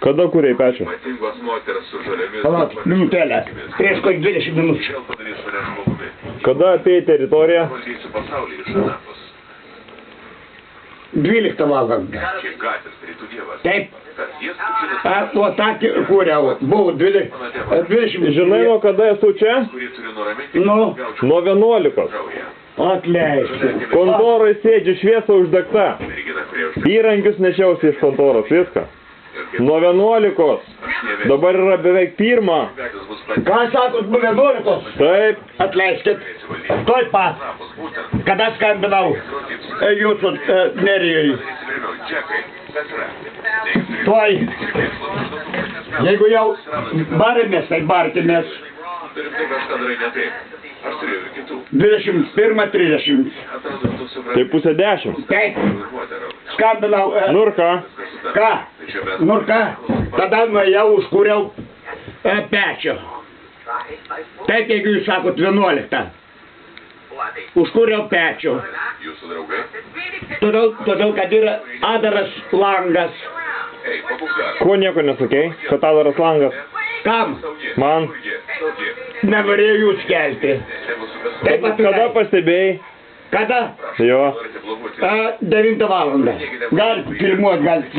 Kada kūrei pečių? Palauk, minutėlę. Prieš kokį 20 minučių. Kada apėjai teritoriją? 12 valandą. Taip. O tą kūriau. Buvo 20. Žinai, nuo kada esu čia? Nu, Nuo 11. atleiskit. Kontorai sėdži šviesa uždegta. Įrankius nešiausi iš kontoros, viską. Nuo 11. Dabar yra beveik 1. Ką sakot, nuo 11? Taip. Atleiskit. Toj pat. Kada skambinau jūsų Nerijai. Toj. Jeigu jau barėmės, tai barkimės. 21:30. Tai 9:30. Taip. Skambinau. Nu ir ką? Ką? Nu ir ką? Tada nuėjau, užkūriau pečių. Taip, jeigu jūs sakot 11. Užkūriau pečių. Todėl, kad yra adaras langas. Ko nieko nesakei? Kad adaras langas? Kam? Man? Nenorėjau jūs kelti. Taip pat Kada pastebėjai? Kada? Jo. 9 valandą. Galit filmuot, galit